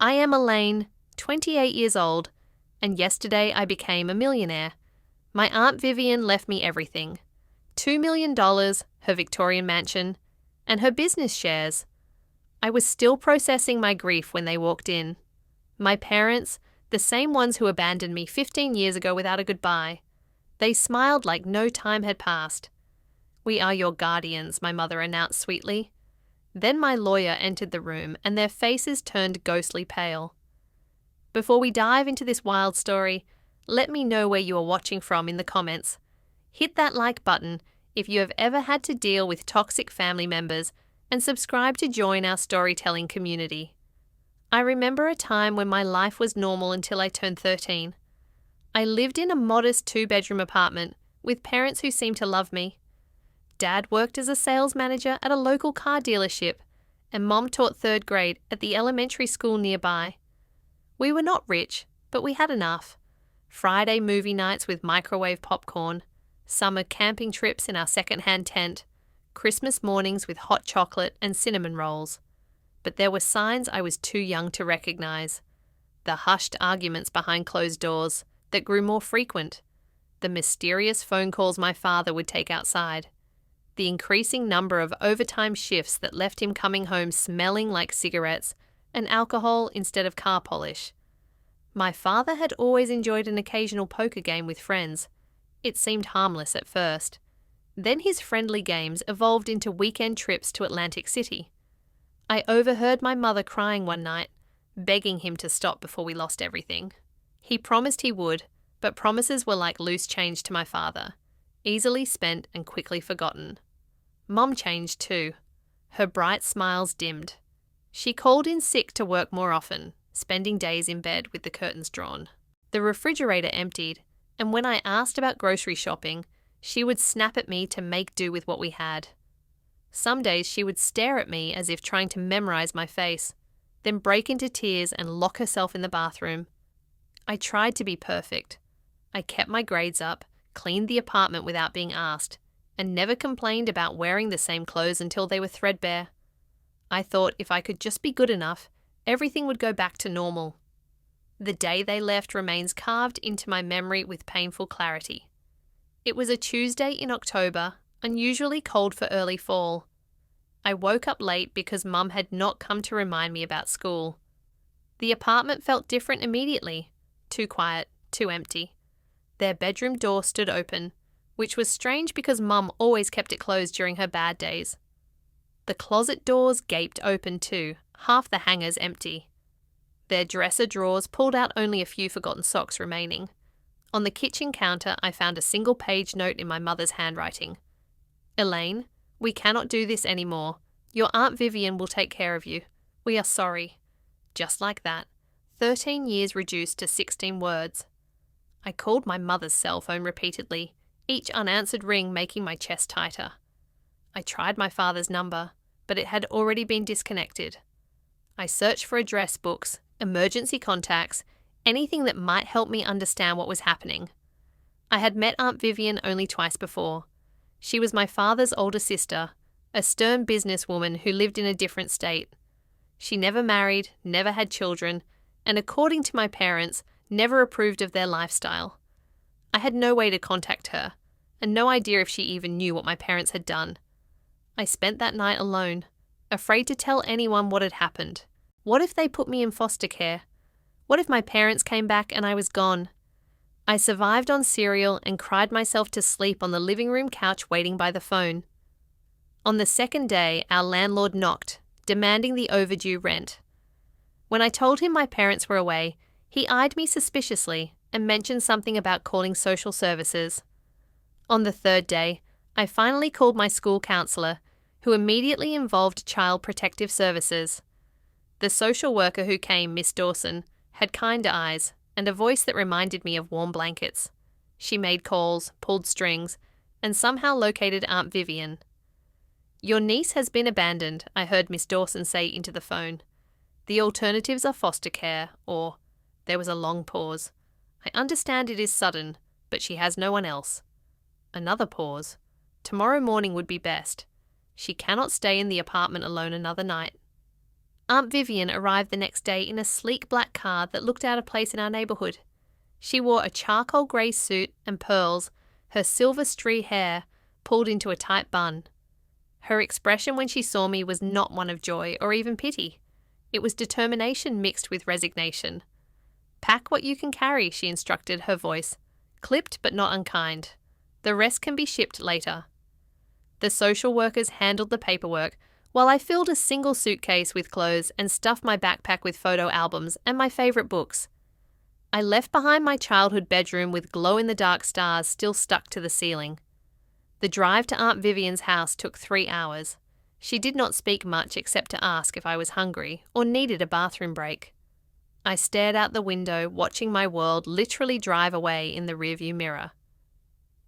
I am Elaine, 28 years old, and yesterday I became a millionaire. My Aunt Vivian left me everything. $2 million, her Victorian mansion, and her business shares. I was still processing my grief when they walked in. My parents, the same ones who abandoned me 15 years ago without a goodbye. They smiled like no time had passed. "We are your guardians," my mother announced sweetly. Then my lawyer entered the room and their faces turned ghostly pale. Before we dive into this wild story, let me know where you are watching from in the comments. Hit that like button if you have ever had to deal with toxic family members, and subscribe to join our storytelling community. I remember a time when my life was normal until I turned 13. I lived in a modest 2-bedroom apartment with parents who seemed to love me. Dad worked as a sales manager at a local car dealership, and Mom taught 3rd grade at the elementary school nearby. We were not rich, but we had enough. Friday movie nights with microwave popcorn, summer camping trips in our second-hand tent, Christmas mornings with hot chocolate and cinnamon rolls. But there were signs I was too young to recognize. The hushed arguments behind closed doors that grew more frequent. The mysterious phone calls my father would take outside. The increasing number of overtime shifts that left him coming home smelling like cigarettes and alcohol instead of car polish. My father had always enjoyed an occasional poker game with friends. It seemed harmless at first. Then his friendly games evolved into weekend trips to Atlantic City. I overheard my mother crying one night, begging him to stop before we lost everything. He promised he would, but promises were like loose change to my father, easily spent and quickly forgotten. Mom changed too. Her bright smiles dimmed. She called in sick to work more often, spending days in bed with the curtains drawn. The refrigerator emptied, and when I asked about grocery shopping, she would snap at me to make do with what we had. Some days she would stare at me as if trying to memorize my face, then break into tears and lock herself in the bathroom. I tried to be perfect. I kept my grades up, cleaned the apartment without being asked, and never complained about wearing the same clothes until they were threadbare. I thought if I could just be good enough, everything would go back to normal. The day they left remains carved into my memory with painful clarity. It was a Tuesday in October, unusually cold for early fall. I woke up late because Mum had not come to remind me about school. The apartment felt different immediately. Too quiet, too empty. Their bedroom door stood open, which was strange because Mum always kept it closed during her bad days. The closet doors gaped open too, half the hangers empty. Their dresser drawers pulled out only a few forgotten socks remaining. On the kitchen counter, I found a single-page note in my mother's handwriting. "Elaine, we cannot do this anymore. Your Aunt Vivian will take care of you. We are sorry." Just like that, 13 years reduced to 16 words. I called my mother's cell phone repeatedly, each unanswered ring making my chest tighter. I tried my father's number, but it had already been disconnected. I searched for address books, emergency contacts, anything that might help me understand what was happening. I had met Aunt Vivian only twice before. She was my father's older sister, a stern businesswoman who lived in a different state. She never married, never had children, and according to my parents, never approved of their lifestyle. I had no way to contact her, and no idea if she even knew what my parents had done. I spent that night alone, afraid to tell anyone what had happened. What if they put me in foster care? What if my parents came back and I was gone? I survived on cereal and cried myself to sleep on the living room couch waiting by the phone. On the second day, our landlord knocked, demanding the overdue rent. When I told him my parents were away, he eyed me suspiciously and mentioned something about calling social services. On the third day, I finally called my school counsellor, who immediately involved Child Protective Services. The social worker who came, Miss Dawson, had kind eyes and a voice that reminded me of warm blankets. She made calls, pulled strings, and somehow located Aunt Vivian. "Your niece has been abandoned," I heard Miss Dawson say into the phone. "The alternatives are foster care, or..." There was a long pause. "I understand it is sudden, but she has no one else." Another pause. "Tomorrow morning would be best. She cannot stay in the apartment alone another night." Aunt Vivian arrived the next day in a sleek black car that looked out of place in our neighbourhood. She wore a charcoal grey suit and pearls, her silver stray hair pulled into a tight bun. Her expression when she saw me was not one of joy or even pity. It was determination mixed with resignation. "Pack what you can carry," she instructed, her voice clipped but not unkind. "The rest can be shipped later." The social workers handled the paperwork, while I filled a single suitcase with clothes and stuffed my backpack with photo albums and my favourite books. I left behind my childhood bedroom with glow-in-the-dark stars still stuck to the ceiling. The drive to Aunt Vivian's house took 3 hours. She did not speak much except to ask if I was hungry or needed a bathroom break. I stared out the window, watching my world literally drive away in the rearview mirror.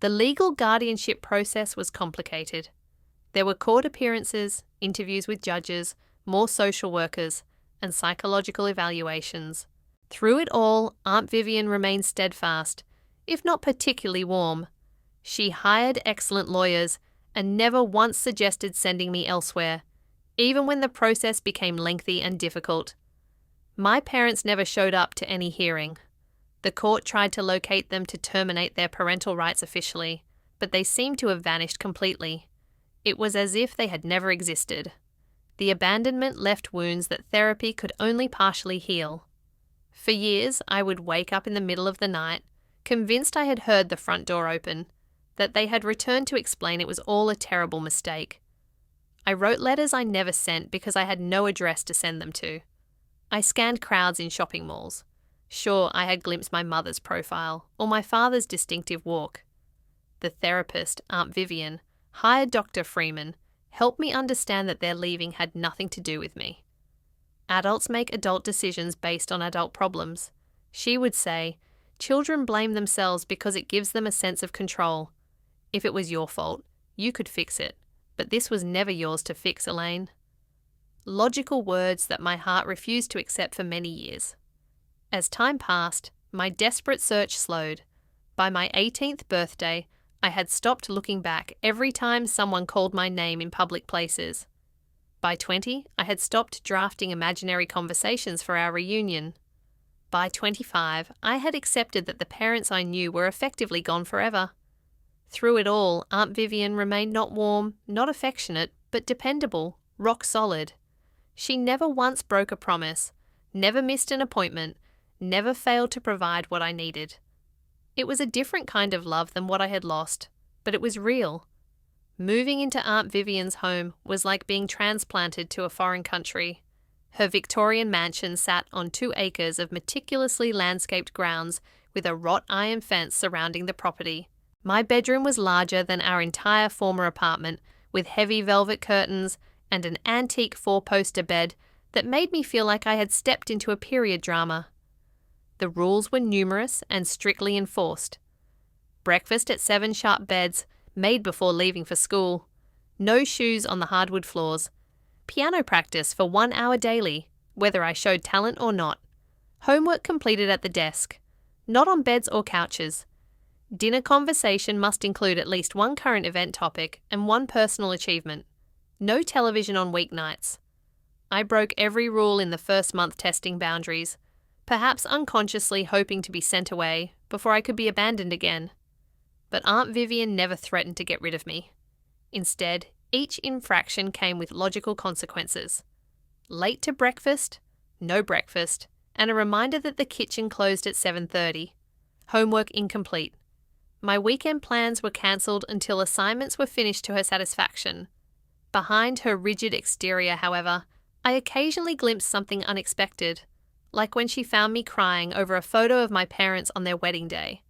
The legal guardianship process was complicated. There were court appearances, interviews with judges, more social workers, and psychological evaluations. Through it all, Aunt Vivian remained steadfast, if not particularly warm. She hired excellent lawyers and never once suggested sending me elsewhere, even when the process became lengthy and difficult. My parents never showed up to any hearing. The court tried to locate them to terminate their parental rights officially, but they seemed to have vanished completely. It was as if they had never existed. The abandonment left wounds that therapy could only partially heal. For years, I would wake up in the middle of the night, convinced I had heard the front door open, that they had returned to explain it was all a terrible mistake. I wrote letters I never sent because I had no address to send them to. I scanned crowds in shopping malls. Sure, I had glimpsed my mother's profile or my father's distinctive walk. The therapist, Aunt Vivian, hired Dr. Freeman, helped me understand that their leaving had nothing to do with me. Adults make adult decisions based on adult problems. She would say, children blame themselves because it gives them a sense of control. If it was your fault, you could fix it, but this was never yours to fix, Elaine. Logical words that my heart refused to accept for many years. As time passed, my desperate search slowed. By my 18th birthday, I had stopped looking back every time someone called my name in public places. By 20, I had stopped drafting imaginary conversations for our reunion. By 25, I had accepted that the parents I knew were effectively gone forever. Through it all, Aunt Vivian remained not warm, not affectionate, but dependable, rock solid. She never once broke a promise, never missed an appointment, never failed to provide what I needed. It was a different kind of love than what I had lost, but it was real. Moving into Aunt Vivian's home was like being transplanted to a foreign country. Her Victorian mansion sat on 2 acres of meticulously landscaped grounds with a wrought iron fence surrounding the property. My bedroom was larger than our entire former apartment, with heavy velvet curtains and an antique 4-poster bed that made me feel like I had stepped into a period drama. The rules were numerous and strictly enforced. Breakfast at 7 sharp beds, made before leaving for school. No shoes on the hardwood floors. Piano practice for 1 hour daily, whether I showed talent or not. Homework completed at the desk, not on beds or couches. Dinner conversation must include at least 1 current event topic and 1 personal achievement. No television on weeknights. I broke every rule in the first month testing boundaries, perhaps unconsciously hoping to be sent away before I could be abandoned again. But Aunt Vivian never threatened to get rid of me. Instead, each infraction came with logical consequences. Late to breakfast, no breakfast, and a reminder that the kitchen closed at 7:30. Homework incomplete. My weekend plans were cancelled until assignments were finished to her satisfaction. Behind her rigid exterior, however, I occasionally glimpsed something unexpected, like when she found me crying over a photo of my parents on their wedding day.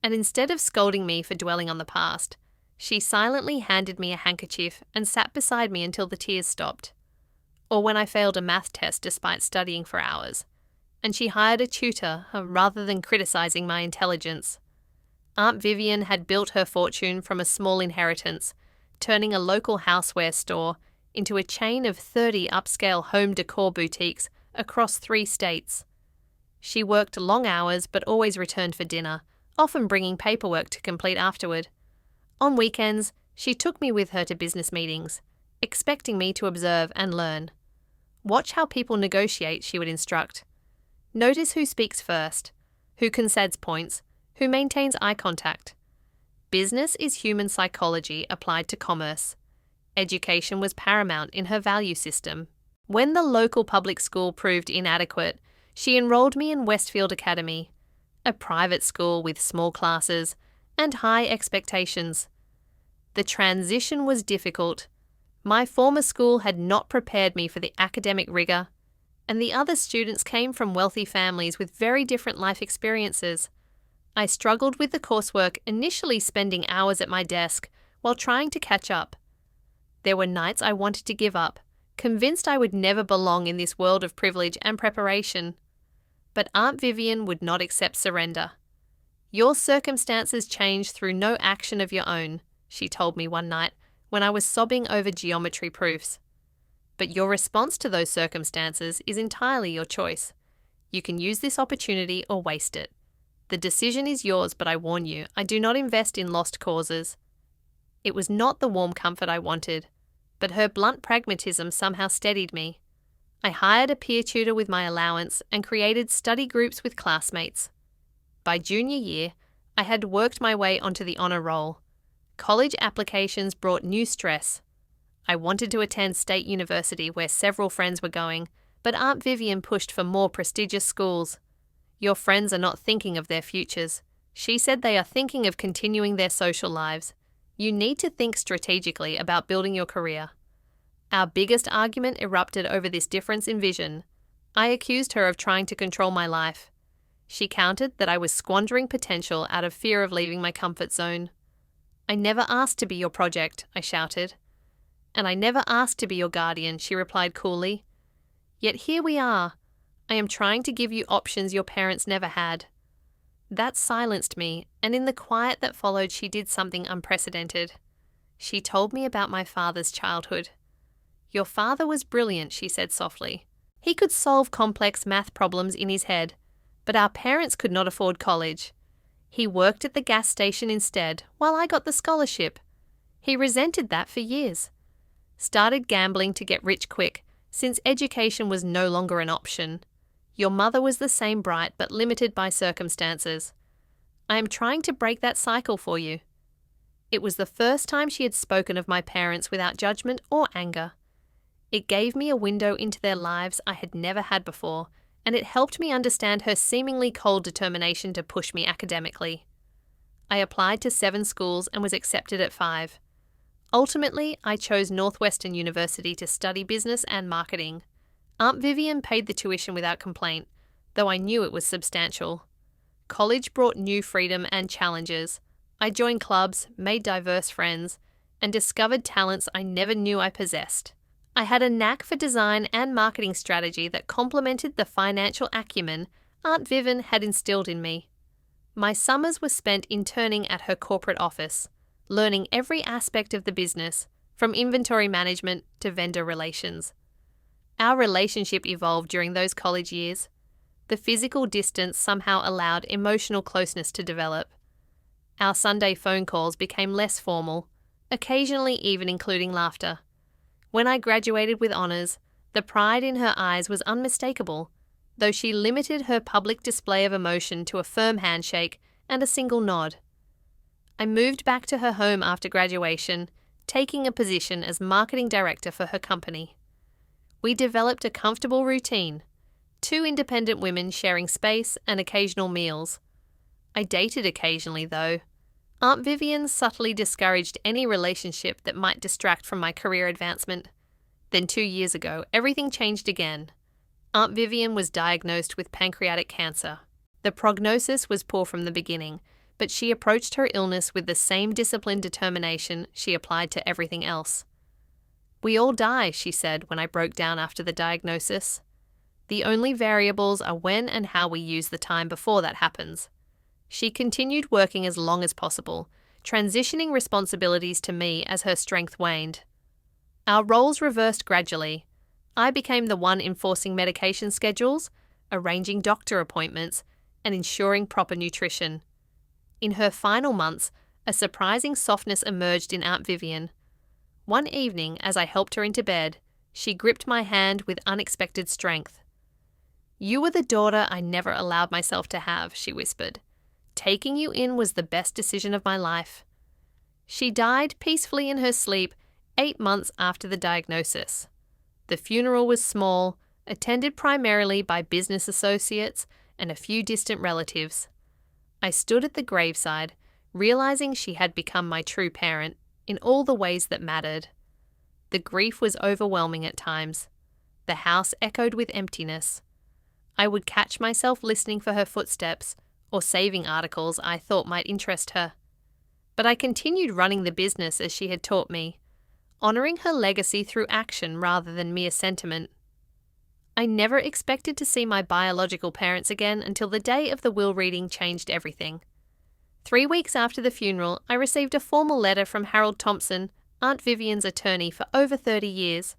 And instead of scolding me for dwelling on the past, she silently handed me a handkerchief and sat beside me until the tears stopped. Or when I failed a math test despite studying for hours, and she hired a tutor rather than criticising my intelligence. Aunt Vivian had built her fortune from a small inheritance, turning a local houseware store into a chain of 30 upscale home decor boutiques across 3 states. She worked long hours but always returned for dinner, often bringing paperwork to complete afterward. On weekends, she took me with her to business meetings, expecting me to observe and learn. Watch how people negotiate, she would instruct. Notice who speaks first, who concedes points, who maintains eye contact. Business is human psychology applied to commerce. Education was paramount in her value system. When the local public school proved inadequate, she enrolled me in Westfield Academy, a private school with small classes and high expectations. The transition was difficult. My former school had not prepared me for the academic rigour, and the other students came from wealthy families with very different life experiences. I struggled with the coursework, initially spending hours at my desk while trying to catch up. There were nights I wanted to give up, convinced I would never belong in this world of privilege and preparation. But Aunt Vivian would not accept surrender. "Your circumstances change through no action of your own," she told me one night when I was sobbing over geometry proofs. "But your response to those circumstances is entirely your choice. You can use this opportunity or waste it. The decision is yours, but I warn you, I do not invest in lost causes." It was not the warm comfort I wanted, but her blunt pragmatism somehow steadied me. I hired a peer tutor with my allowance and created study groups with classmates. By junior year, I had worked my way onto the honour roll. College applications brought new stress. I wanted to attend State University where several friends were going, but Aunt Vivian pushed for more prestigious schools. "Your friends are not thinking of their futures," she said. "They are thinking of continuing their social lives. You need to think strategically about building your career." Our biggest argument erupted over this difference in vision. I accused her of trying to control my life. She countered that I was squandering potential out of fear of leaving my comfort zone. "I never asked to be your project," I shouted. "And I never asked to be your guardian," she replied coolly. "Yet here we are. I am trying to give you options your parents never had." That silenced me, and in the quiet that followed she did something unprecedented. She told me about my father's childhood. "Your father was brilliant," she said softly. "He could solve complex math problems in his head, but our parents could not afford college. He worked at the gas station instead, while I got the scholarship. He resented that for years. Started gambling to get rich quick, since education was no longer an option. Your mother was the same bright but limited by circumstances. I am trying to break that cycle for you." It was the first time she had spoken of my parents without judgment or anger. It gave me a window into their lives I had never had before, and it helped me understand her seemingly cold determination to push me academically. I applied to 7 schools and was accepted at 5. Ultimately, I chose Northwestern University to study business and marketing. Aunt Vivian paid the tuition without complaint, though I knew it was substantial. College brought new freedom and challenges. I joined clubs, made diverse friends, and discovered talents I never knew I possessed. I had a knack for design and marketing strategy that complemented the financial acumen Aunt Vivian had instilled in me. My summers were spent interning at her corporate office, learning every aspect of the business, from inventory management to vendor relations. Our relationship evolved during those college years. The physical distance somehow allowed emotional closeness to develop. Our Sunday phone calls became less formal, occasionally even including laughter. When I graduated with honours, the pride in her eyes was unmistakable, though she limited her public display of emotion to a firm handshake and a single nod. I moved back to her home after graduation, taking a position as marketing director for her company. We developed a comfortable routine, 2 independent women sharing space and occasional meals. I dated occasionally, though. Aunt Vivian subtly discouraged any relationship that might distract from my career advancement. Then 2 years ago, everything changed again. Aunt Vivian was diagnosed with pancreatic cancer. The prognosis was poor from the beginning, but she approached her illness with the same disciplined determination she applied to everything else. "We all die," she said when I broke down after the diagnosis. "The only variables are when and how we use the time before that happens." She continued working as long as possible, transitioning responsibilities to me as her strength waned. Our roles reversed gradually. I became the one enforcing medication schedules, arranging doctor appointments, and ensuring proper nutrition. In her final months, a surprising softness emerged in Aunt Vivian. One evening, as I helped her into bed, She gripped my hand with unexpected strength. "You were the daughter I never allowed myself to have," she whispered. "Taking you in was the best decision of my life." She died peacefully in her sleep 8 months after the diagnosis. The funeral was small, attended primarily by business associates and a few distant relatives. I stood at the graveside, realizing she had become my true parent in all the ways that mattered. The grief was overwhelming at times. The house echoed with emptiness. I would catch myself listening for her footsteps or saving articles I thought might interest her. But I continued running the business as she had taught me, honoring her legacy through action rather than mere sentiment. I never expected to see my biological parents again until the day of the will reading changed everything. 3 weeks after the funeral, I received a formal letter from Harold Thompson, Aunt Vivian's attorney for over 30 years.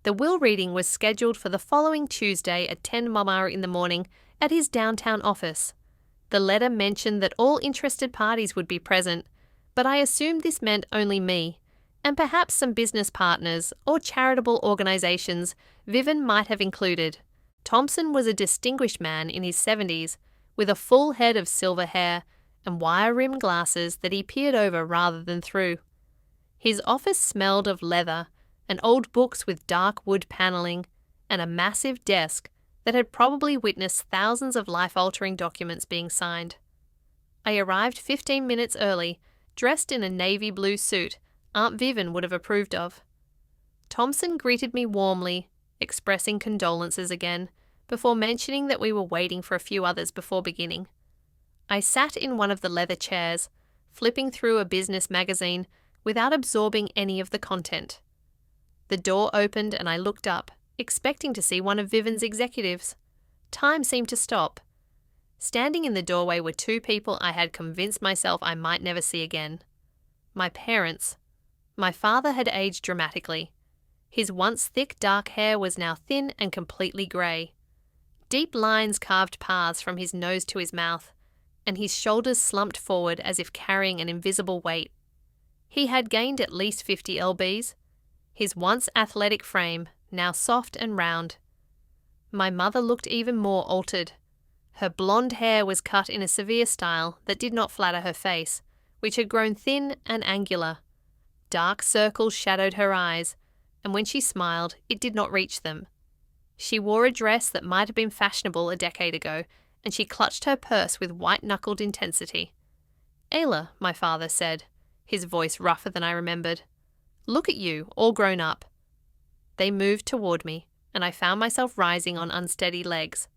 The will reading was scheduled for the following Tuesday at 10 m.m. in the morning at his downtown office. The letter mentioned that all interested parties would be present, but I assumed this meant only me, and perhaps some business partners or charitable organisations Vivian might have included. Thompson was a distinguished man in his 70s, with a full head of silver hair and wire-rimmed glasses that he peered over rather than through. His office smelled of leather and old books with dark wood panelling and a massive desk that had probably witnessed thousands of life-altering documents being signed. I arrived 15 minutes early, dressed in a navy blue suit Aunt Vivian would have approved of. Thompson greeted me warmly, expressing condolences again, before mentioning that we were waiting for a few others before beginning. I sat in one of the leather chairs, flipping through a business magazine without absorbing any of the content. The door opened and I looked up, expecting to see one of Vivian's executives. Time seemed to stop. Standing in the doorway were 2 people I had convinced myself I might never see again. My parents. My father had aged dramatically. His once thick dark hair was now thin and completely grey. Deep lines carved paths from his nose to his mouth, and his shoulders slumped forward as if carrying an invisible weight. He had gained at least 50 lbs, his once athletic frame now soft and round. My mother looked even more altered. Her blonde hair was cut in a severe style that did not flatter her face, which had grown thin and angular. Dark circles shadowed her eyes, and when she smiled, it did not reach them. She wore a dress that might have been fashionable a decade ago, and she clutched her purse with white-knuckled intensity. "Ayla," my father said, his voice rougher than I remembered. "Look at you, all grown up." They moved toward me, and I found myself rising on unsteady legs.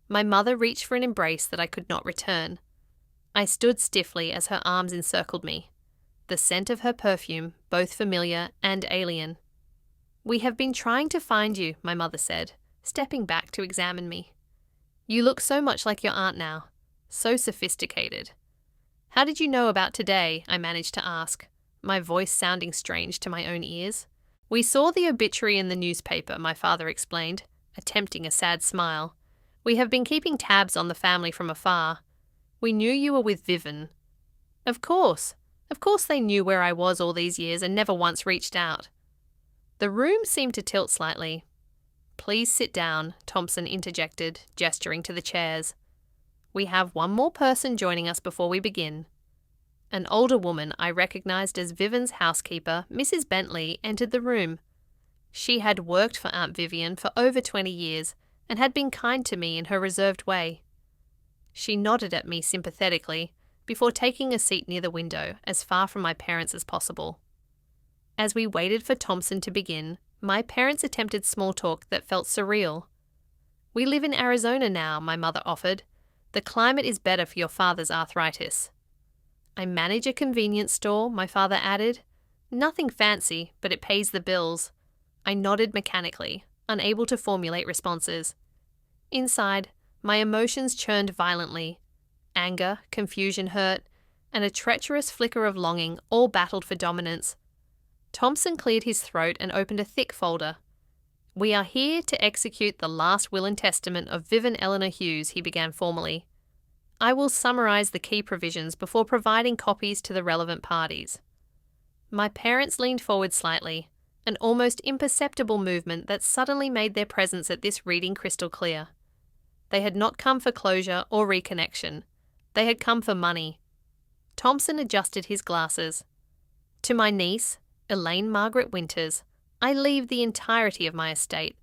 My mother reached for an embrace that I could not return. I stood stiffly as her arms encircled me, the scent of her perfume both familiar and alien. "We have been trying to find you," my mother said, stepping back to examine me. "You look so much like your aunt now, so sophisticated." "How did you know about today?" I managed to ask, my voice sounding strange to my own ears. "We saw the obituary in the newspaper," my father explained, attempting a sad smile. "We have been keeping tabs on the family from afar. We knew you were with Vivian." Of course they knew where I was all these years and never once reached out. The room seemed to tilt slightly. "Please sit down," Thompson interjected, gesturing to the chairs. "We have one more person joining us before we begin." An older woman I recognized as Vivian's housekeeper, Mrs. Bentley, entered the room. She had worked for Aunt Vivian for over 20 years and had been kind to me in her reserved way. She nodded at me sympathetically before taking a seat near the window, as far from my parents as possible. As we waited for Thompson to begin, my parents attempted small talk that felt surreal. "We live in Arizona now," my mother offered. "The climate is better for your father's arthritis." "I manage a convenience store," my father added. "Nothing fancy, but it pays the bills." I nodded mechanically, unable to formulate responses. Inside, my emotions churned violently. Anger, confusion, hurt, and a treacherous flicker of longing all battled for dominance. Thompson cleared his throat and opened a thick folder. "We are here to execute the last will and testament of Vivian Eleanor Hughes," he began formally. "I will summarize the key provisions before providing copies to the relevant parties." My parents leaned forward slightly, an almost imperceptible movement that suddenly made their presence at this reading crystal clear. They had not come for closure or reconnection. They had come for money. Thompson adjusted his glasses. To my niece, Elaine Margaret Winters, I leave the entirety of my estate,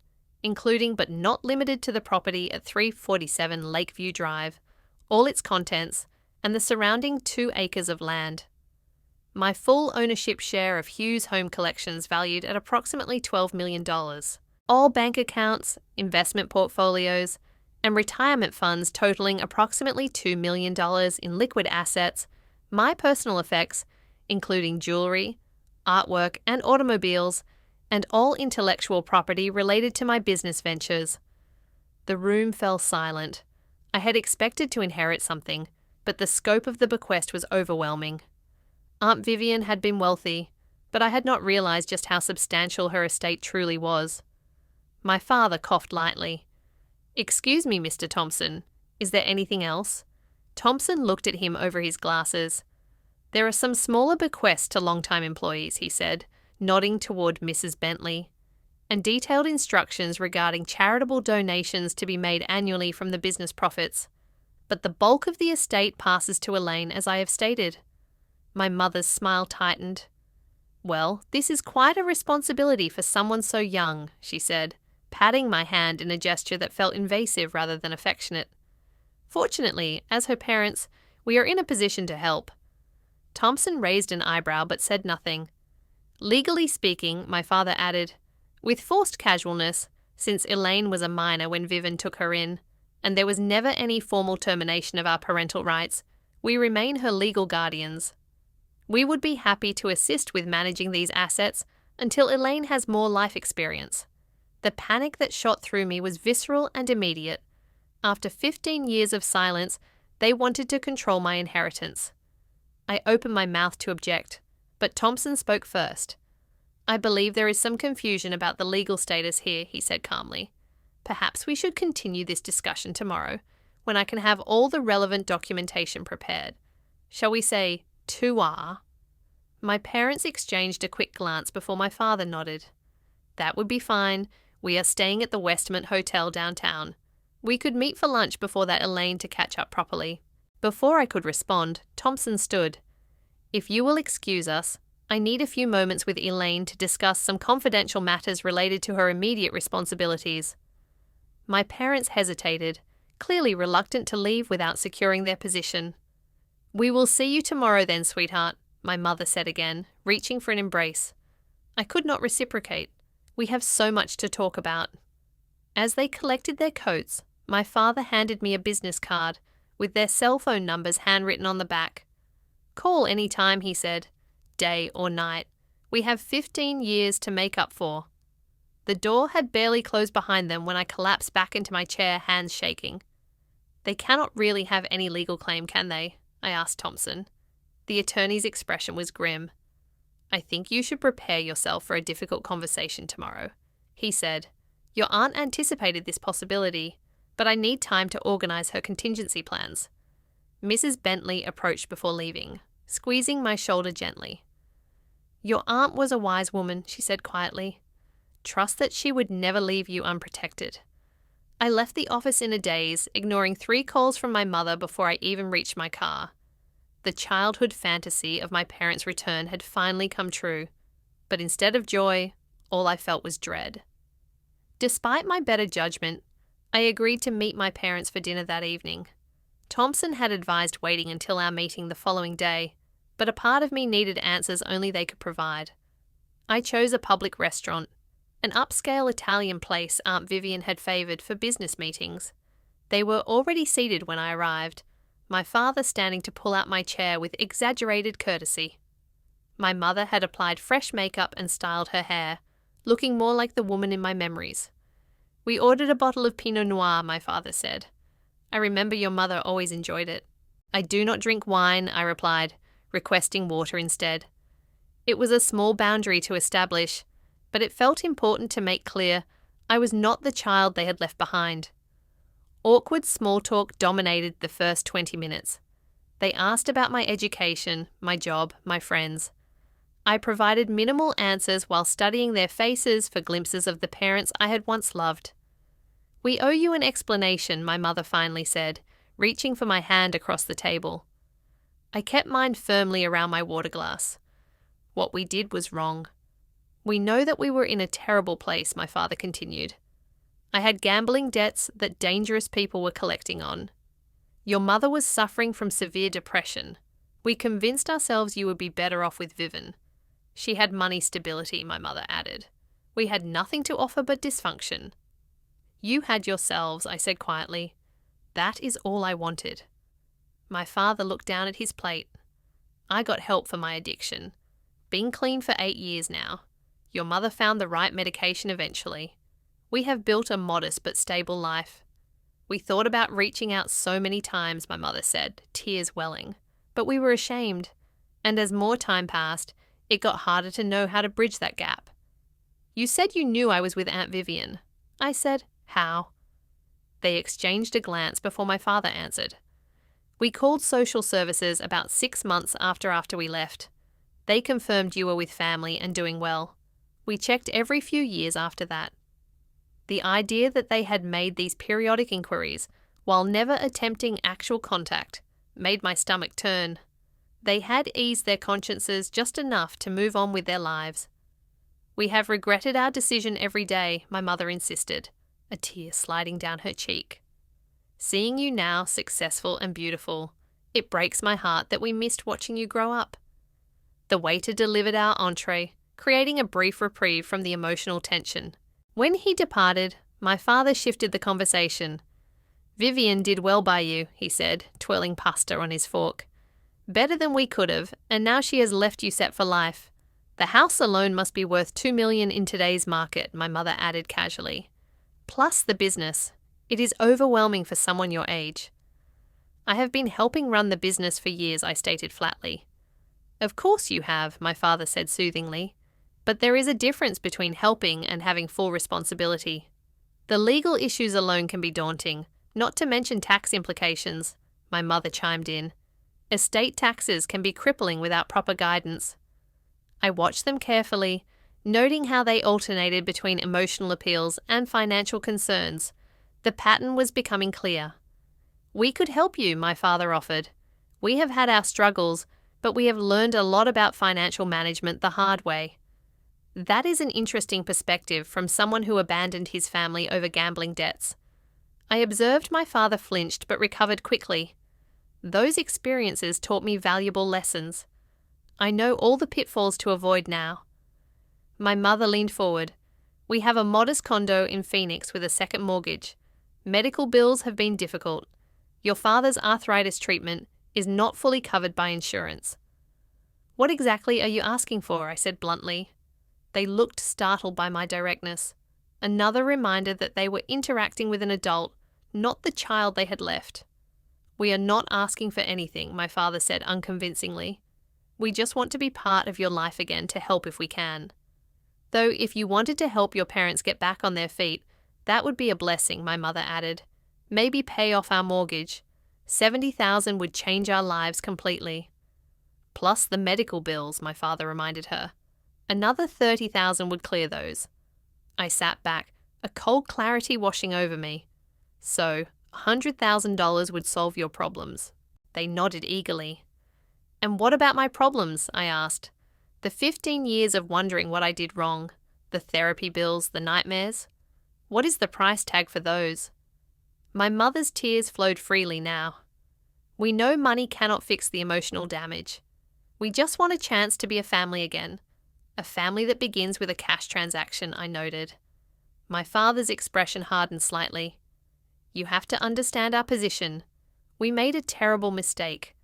including but not limited to the property at 347 Lakeview Drive, all its contents, and the surrounding 2 acres of land. My full ownership share of Hughes Home Collections valued at approximately $12 million. All bank accounts, investment portfolios, and retirement funds totaling approximately $2 million in liquid assets, my personal effects, including jewelry, artwork, and automobiles, and all intellectual property related to my business ventures. The room fell silent. I had expected to inherit something, but the scope of the bequest was overwhelming. Aunt Vivian had been wealthy, but I had not realized just how substantial her estate truly was. My father coughed lightly. "Excuse me, Mr. Thompson, is there anything else?" Thompson looked at him over his glasses. "There are some smaller bequests to long-time employees," he said, nodding toward Mrs. Bentley, "and detailed instructions regarding charitable donations to be made annually from the business profits. But the bulk of the estate passes to Elaine, as I have stated." My mother's smile tightened. "Well, this is quite a responsibility for someone so young," she said, patting my hand in a gesture that felt invasive rather than affectionate. "Fortunately, as her parents, we are in a position to help." Thompson raised an eyebrow but said nothing. "Legally speaking," my father added, "with forced casualness, since Elaine was a minor when Vivian took her in, and there was never any formal termination of our parental rights, we remain her legal guardians. We would be happy to assist with managing these assets until Elaine has more life experience." The panic that shot through me was visceral and immediate. After 15 years of silence, they wanted to control my inheritance. I opened my mouth to object, but Thompson spoke first. "I believe there is some confusion about the legal status here," he said calmly. "Perhaps we should continue this discussion tomorrow, when I can have all the relevant documentation prepared. Shall we say 2R? My parents exchanged a quick glance before my father nodded. "That would be fine. We are staying at the Westmont Hotel downtown. We could meet for lunch before that, Elaine, to catch up properly." Before I could respond, Thompson stood. "If you will excuse us, I need a few moments with Elaine to discuss some confidential matters related to her immediate responsibilities." My parents hesitated, clearly reluctant to leave without securing their position. "We will see you tomorrow then, sweetheart," my mother said again, reaching for an embrace. I could not reciprocate. We have so much to talk about. As they collected their coats, my father handed me a business card with their cell phone numbers handwritten on the back. "Call any time," he said, "day or night. We have 15 years to make up for." The door had barely closed behind them when I collapsed back into my chair, hands shaking. "They cannot really have any legal claim, can they?" I asked Thompson. The attorney's expression was grim. "I think you should prepare yourself for a difficult conversation tomorrow," he said. "Your aunt anticipated this possibility, but I need time to organize her contingency plans." Mrs. Bentley approached before leaving, squeezing my shoulder gently. "Your aunt was a wise woman," she said quietly. "Trust that she would never leave you unprotected." I left the office in a daze, ignoring 3 calls from my mother before I even reached my car. The childhood fantasy of my parents' return had finally come true, but instead of joy, all I felt was dread. Despite my better judgment, I agreed to meet my parents for dinner that evening. Thompson had advised waiting until our meeting the following day, but a part of me needed answers only they could provide. I chose a public restaurant, an upscale Italian place Aunt Vivian had favoured for business meetings. They were already seated when I arrived, my father standing to pull out my chair with exaggerated courtesy. My mother had applied fresh makeup and styled her hair, looking more like the woman in my memories. "We ordered a bottle of Pinot Noir," my father said. "I remember your mother always enjoyed it." "I do not drink wine," I replied, requesting water instead. It was a small boundary to establish, but it felt important to make clear I was not the child they had left behind. Awkward small talk dominated the first 20 minutes. They asked about my education, my job, my friends. I provided minimal answers while studying their faces for glimpses of the parents I had once loved. "We owe you an explanation," my mother finally said, reaching for my hand across the table. I kept mine firmly around my water glass. "What we did was wrong. We know that we were in a terrible place," my father continued. "I had gambling debts that dangerous people were collecting on. Your mother was suffering from severe depression. We convinced ourselves you would be better off with Vivian. She had money stability," my mother added. "We had nothing to offer but dysfunction." "You had yourselves," I said quietly. "That is all I wanted." My father looked down at his plate. "I got help for my addiction. Been clean for 8 years now. Your mother found the right medication eventually. We have built a modest but stable life. We thought about reaching out so many times," my mother said, tears welling. "But we were ashamed. And as more time passed, it got harder to know how to bridge that gap." "You said you knew I was with Aunt Vivian." I said, "How?" They exchanged a glance before my father answered. "We called social services about 6 months after we left. They confirmed you were with family and doing well. We checked every few years after that." The idea that they had made these periodic inquiries, while never attempting actual contact, made my stomach turn. They had eased their consciences just enough to move on with their lives. "We have regretted our decision every day," my mother insisted, a tear sliding down her cheek. "Seeing you now successful and beautiful, it breaks my heart that we missed watching you grow up." The waiter delivered our entree, creating a brief reprieve from the emotional tension. When he departed, my father shifted the conversation. "Vivian did well by you," he said, twirling pasta on his fork. "Better than we could have, and now she has left you set for life. The house alone must be worth $2 million in today's market," my mother added casually. "Plus the business. It is overwhelming for someone your age." "I have been helping run the business for years," I stated flatly. "Of course you have," my father said soothingly. "But there is a difference between helping and having full responsibility. The legal issues alone can be daunting, not to mention tax implications," my mother chimed in. "Estate taxes can be crippling without proper guidance." I watched them carefully, noting how they alternated between emotional appeals and financial concerns. The pattern was becoming clear. "We could help you," my father offered. "We have had our struggles, but we have learned a lot about financial management the hard way." That is an interesting perspective from someone who abandoned his family over gambling debts. I observed my father flinched but recovered quickly. Those experiences taught me valuable lessons. I know all the pitfalls to avoid now. My mother leaned forward. "We have a modest condo in Phoenix with a second mortgage. Medical bills have been difficult. Your father's arthritis treatment is not fully covered by insurance." "What exactly are you asking for?" I said bluntly. They looked startled by my directness. Another reminder that they were interacting with an adult, not the child they had left. "We are not asking for anything," my father said unconvincingly. "We just want to be part of your life again to help if we can. Though if you wanted to help your parents get back on their feet, that would be a blessing," my mother added. "Maybe pay off our mortgage. $70,000 would change our lives completely." "Plus the medical bills," my father reminded her. "Another $30,000 would clear those." I sat back, a cold clarity washing over me. "So, $100,000 would solve your problems." They nodded eagerly. "And what about my problems?" I asked. "The 15 years of wondering what I did wrong, the therapy bills, the nightmares. What is the price tag for those?" My mother's tears flowed freely now. "We know money cannot fix the emotional damage. We just want a chance to be a family again. A family that begins with a cash transaction," I noted. My father's expression hardened slightly. "You have to understand our position. We made a terrible mistake.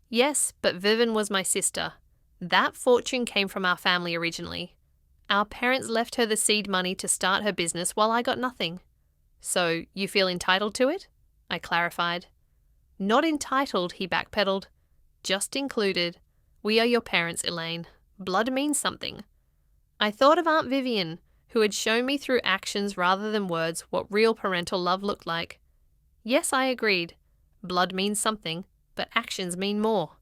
Yes, but Vivian was my sister. That fortune came from our family originally. Our parents left her the seed money to start her business while I got nothing." "So, you feel entitled to it?" I clarified. "Not entitled," he backpedaled. "Just included. We are your parents, Elaine. Blood means something." I thought of Aunt Vivian, who had shown me through actions rather than words what real parental love looked like. Yes, I agreed. Blood means something, but actions mean more.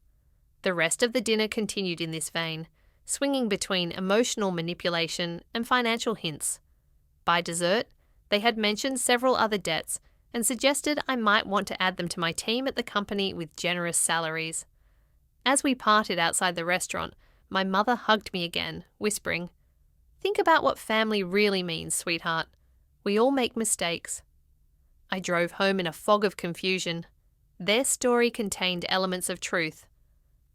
The rest of the dinner continued in this vein, swinging between emotional manipulation and financial hints. By dessert, they had mentioned several other debts and suggested I might want to add them to my team at the company with generous salaries. As we parted outside the restaurant, my mother hugged me again, whispering, "Think about what family really means, sweetheart. We all make mistakes." I drove home in a fog of confusion. Their story contained elements of truth.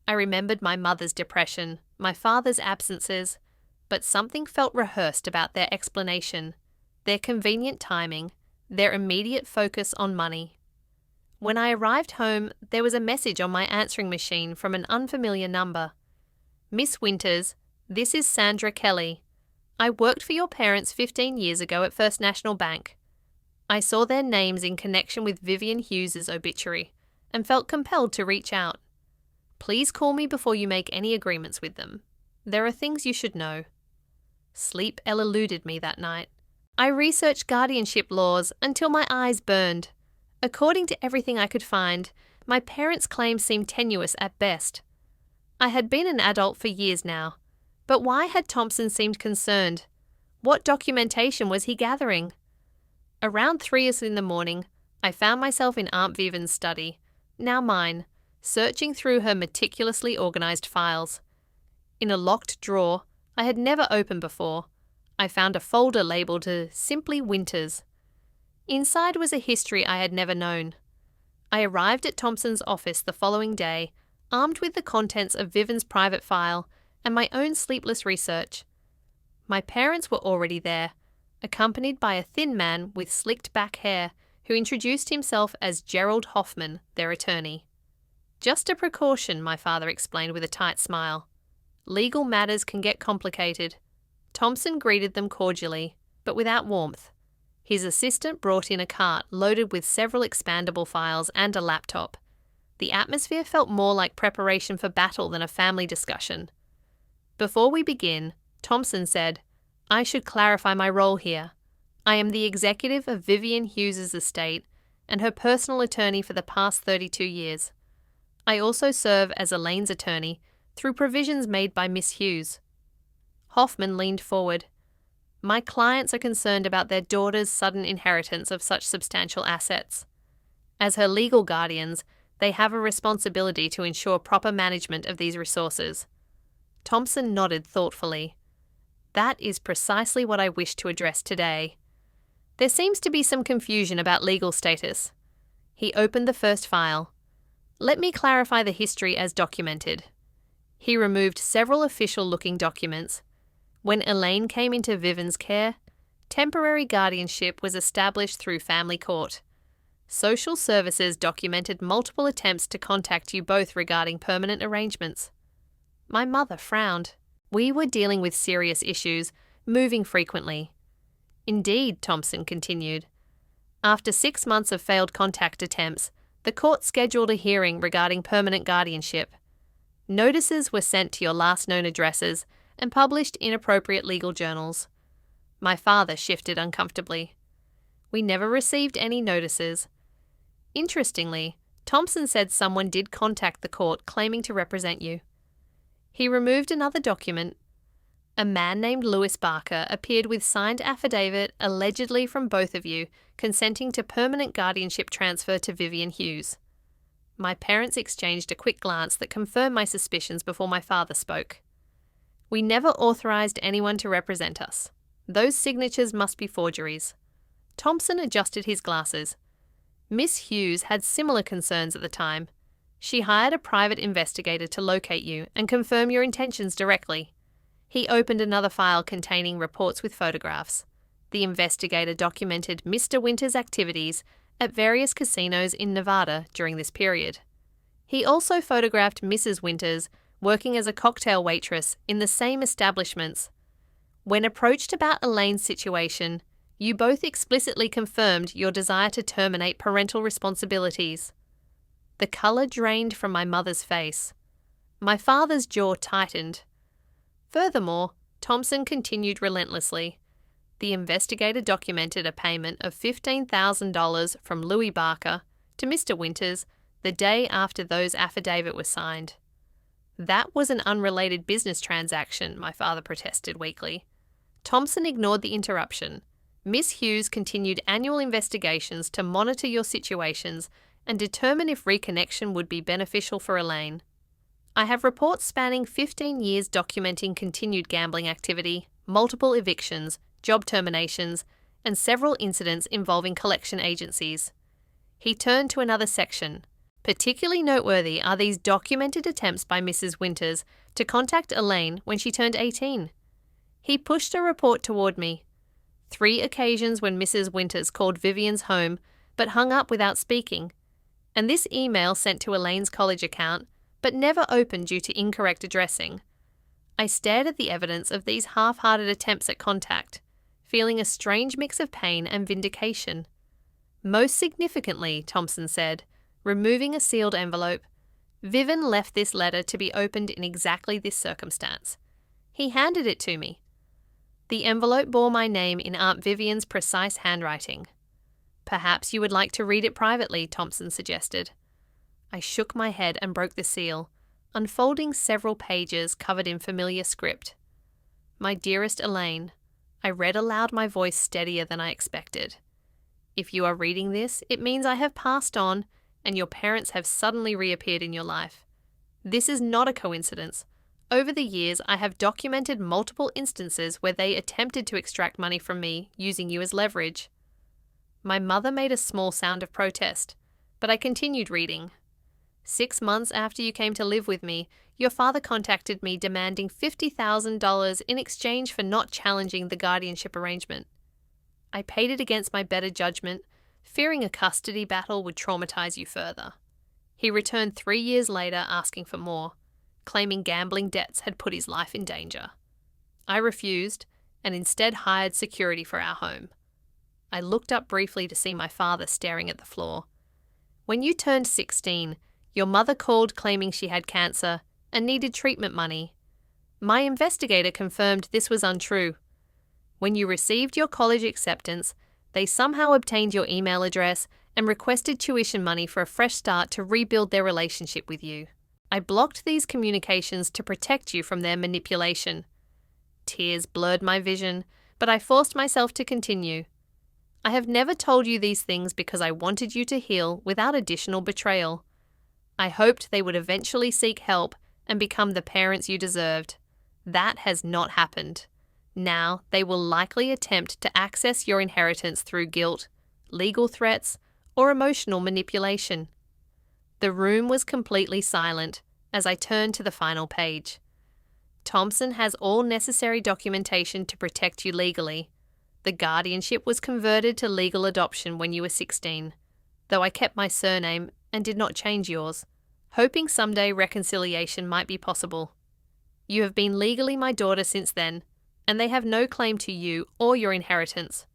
I remembered my mother's depression, my father's absences, but something felt rehearsed about their explanation, their convenient timing, their immediate focus on money. When I arrived home, there was a message on my answering machine from an unfamiliar number. "Miss Winters, this is Sandra Kelly. I worked for your parents 15 years ago at First National Bank. I saw their names in connection with Vivian Hughes's obituary and felt compelled to reach out. Please call me before you make any agreements with them. There are things you should know." Sleep eluded me that night. I researched guardianship laws until my eyes burned. According to everything I could find, my parents' claims seemed tenuous at best. I had been an adult for years now, but why had Thompson seemed concerned? What documentation was he gathering? Around 3 in the morning, I found myself in Aunt Vivian's study, now mine, searching through her meticulously organised files. In a locked drawer I had never opened before, I found a folder labelled Simply Winters. Inside was a history I had never known. I arrived at Thompson's office the following day, armed with the contents of Vivian's private file and my own sleepless research. My parents were already there, accompanied by a thin man with slicked back hair who introduced himself as Gerald Hoffman, their attorney. "Just a precaution," my father explained with a tight smile. "Legal matters can get complicated." Thompson greeted them cordially, but without warmth. His assistant brought in a cart loaded with several expandable files and a laptop. The atmosphere felt more like preparation for battle than a family discussion. "Before we begin," Thompson said, "I should clarify my role here. I am the executive of Vivian Hughes's estate and her personal attorney for the past 32 years. I also serve as Elaine's attorney through provisions made by Miss Hughes." Hoffman leaned forward. "My clients are concerned about their daughter's sudden inheritance of such substantial assets. As her legal guardians, they have a responsibility to ensure proper management of these resources." Thompson nodded thoughtfully. "That is precisely what I wish to address today. There seems to be some confusion about legal status." He opened the first file. "Let me clarify the history as documented." He removed several official-looking documents. When Elaine came into Vivian's care, temporary guardianship was established through family court. Social services documented multiple attempts to contact you both regarding permanent arrangements. My mother frowned. We were dealing with serious issues, moving frequently. "Indeed," Thompson continued. "After 6 months of failed contact attempts, the court scheduled a hearing regarding permanent guardianship. Notices were sent to your last known addresses and published in appropriate legal journals." My father shifted uncomfortably. "We never received any notices." Interestingly, Thompson said someone did contact the court claiming to represent you. He removed another document. A man named Louis Barker appeared with signed affidavit allegedly from both of you consenting to permanent guardianship transfer to Vivian Hughes. My parents exchanged a quick glance that confirmed my suspicions before my father spoke. "We never authorized anyone to represent us. Those signatures must be forgeries." Thompson adjusted his glasses. "Miss Hughes had similar concerns at the time. She hired a private investigator to locate you and confirm your intentions directly." He opened another file containing reports with photographs. The investigator documented Mr. Winters' activities at various casinos in Nevada during this period. He also photographed Mrs. Winters working as a cocktail waitress in the same establishments. When approached about Elaine's situation, you both explicitly confirmed your desire to terminate parental responsibilities. The colour drained from my mother's face. My father's jaw tightened. Furthermore, Thompson continued relentlessly. The investigator documented a payment of $15,000 from Louis Barker to Mr. Winters the day after those affidavit was signed. That was an unrelated business transaction, my father protested weakly. Thompson ignored the interruption. Miss Hughes continued annual investigations to monitor your situations and determine if reconnection would be beneficial for Elaine. I have reports spanning 15 years documenting continued gambling activity, multiple evictions, job terminations, and several incidents involving collection agencies. He turned to another section. Particularly noteworthy are these documented attempts by Mrs. Winters to contact Elaine when she turned 18. He pushed a report toward me. 3 occasions when Mrs. Winters called Vivian's home but hung up without speaking, and this email sent to Elaine's college account but never opened due to incorrect addressing. I stared at the evidence of these half-hearted attempts at contact, feeling a strange mix of pain and vindication. Most significantly, Thompson said, removing a sealed envelope, Vivian left this letter to be opened in exactly this circumstance. He handed it to me. The envelope bore my name in Aunt Vivian's precise handwriting. Perhaps you would like to read it privately, Thompson suggested. I shook my head and broke the seal, unfolding several pages covered in familiar script. My dearest Elaine, I read aloud, my voice steadier than I expected. If you are reading this, it means I have passed on and your parents have suddenly reappeared in your life. This is not a coincidence. Over the years, I have documented multiple instances where they attempted to extract money from me using you as leverage. My mother made a small sound of protest, but I continued reading. 6 months after you came to live with me, your father contacted me demanding $50,000 in exchange for not challenging the guardianship arrangement. I paid it against my better judgment, fearing a custody battle would traumatize you further. He returned 3 years later asking for more, claiming gambling debts had put his life in danger. I refused and instead hired security for our home. I looked up briefly to see my father staring at the floor. When you turned 16, your mother called claiming she had cancer and needed treatment money. My investigator confirmed this was untrue. When you received your college acceptance, they somehow obtained your email address and requested tuition money for a fresh start to rebuild their relationship with you. I blocked these communications to protect you from their manipulation. Tears blurred my vision, but I forced myself to continue. I have never told you these things because I wanted you to heal without additional betrayal. I hoped they would eventually seek help and become the parents you deserved. That has not happened. Now they will likely attempt to access your inheritance through guilt, legal threats, or emotional manipulation. The room was completely silent as I turned to the final page. Thompson has all necessary documentation to protect you legally. The guardianship was converted to legal adoption when you were 16, though I kept my surname and did not change yours, hoping someday reconciliation might be possible. You have been legally my daughter since then, and they have no claim to you or your inheritance.